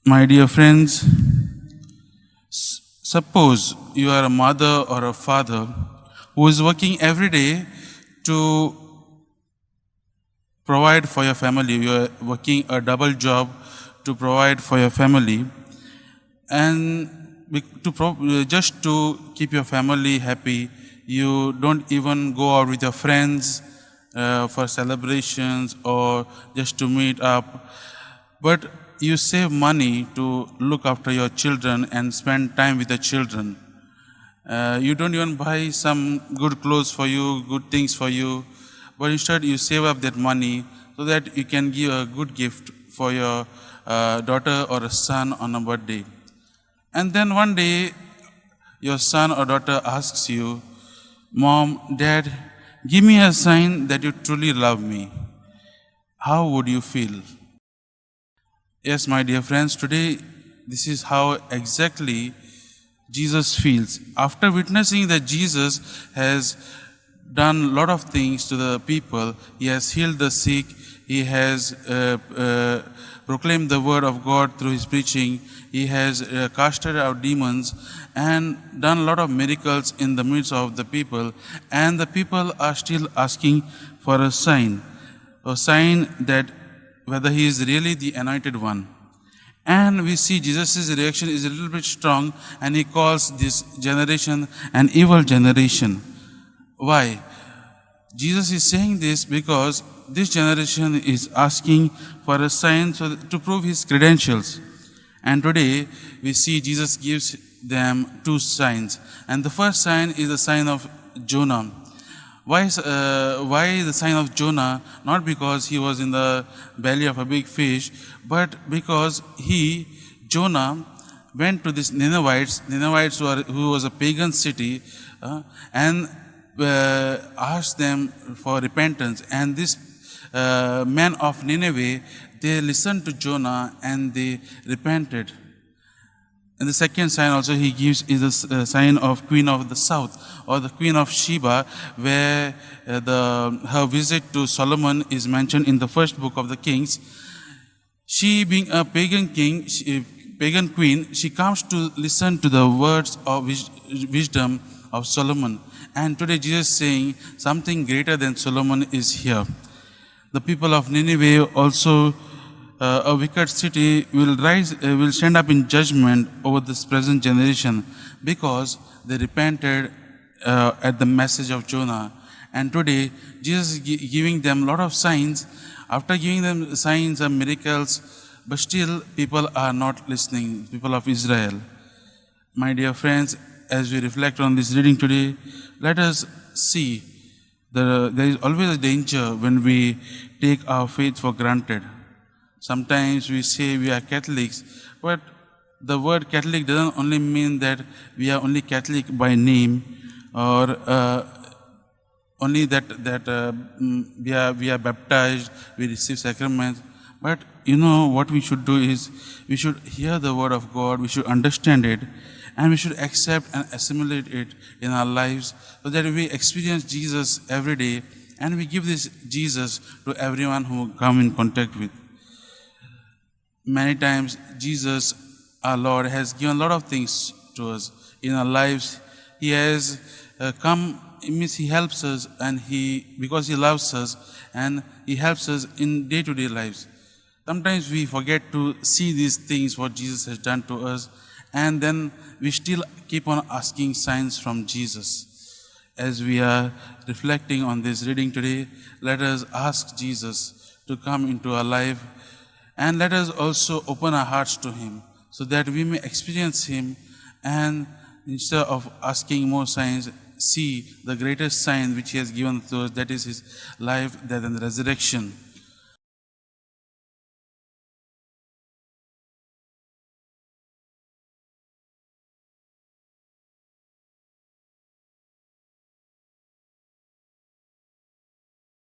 My dear friends, suppose you are a mother or a father who is working every day to provide for your family. You are working a double job to provide for your family, and just to keep your family happy, you don't even go out with your friends for celebrations or just to meet up, but you save money to look after your children and spend time with the children. You don't even buy some good clothes for you, good things for you, but instead you save up that money so that you can give a good gift for your daughter or a son on a birthday. And then one day your son or daughter asks you, "Mom, Dad, give me a sign that you truly love me." How would you feel? Yes, my dear friends, today this is how exactly Jesus feels. After witnessing that Jesus has done a lot of things to the people, he has healed the sick, he has proclaimed the word of God through his preaching, he has casted out demons and done a lot of miracles in the midst of the people, and the people are still asking for a sign that whether he is really the anointed one. And we see Jesus' reaction is a little bit strong, and he calls this generation an evil generation. Why? Jesus is saying this because this generation is asking for a sign to prove his credentials. And today we see Jesus gives them two signs. And the first sign is the sign of Jonah. Why the sign of Jonah? Not because he was in the belly of a big fish, but because Jonah, went to these Ninevites who was a pagan city, and asked them for repentance. And this men of Nineveh, they listened to Jonah and they repented. And the second sign also he gives is the sign of Queen of the South, or the Queen of Sheba, where her visit to Solomon is mentioned in the first book of the Kings. She, being a pagan queen, she comes to listen to the words of wisdom of Solomon. And today Jesus is saying something greater than Solomon is here. The people of Nineveh also, a wicked city, will stand up in judgment over this present generation because they repented at the message of Jonah. And today Jesus is giving them a lot of signs. After giving them signs and miracles, but still people are not listening, people of Israel. My dear friends, as we reflect on this reading today, let us see there is always a danger when we take our faith for granted. Sometimes we say we are Catholics, but the word Catholic doesn't only mean that we are only Catholic by name, or only that we are baptized, we receive sacraments. But what we should do is we should hear the word of God, we should understand it, and we should accept and assimilate it in our lives so that we experience Jesus every day, and we give this Jesus to everyone who come in contact with. Many times Jesus, our Lord, has given a lot of things to us in our lives. He has come, it means he helps us, and because he loves us, and he helps us in day-to-day lives. Sometimes we forget to see these things, what Jesus has done to us, and then we still keep on asking signs from Jesus. As we are reflecting on this reading today, let us ask Jesus to come into our life, and let us also open our hearts to him so that we may experience him, and instead of asking more signs, see the greatest sign which he has given to us, that is his life, death, and resurrection.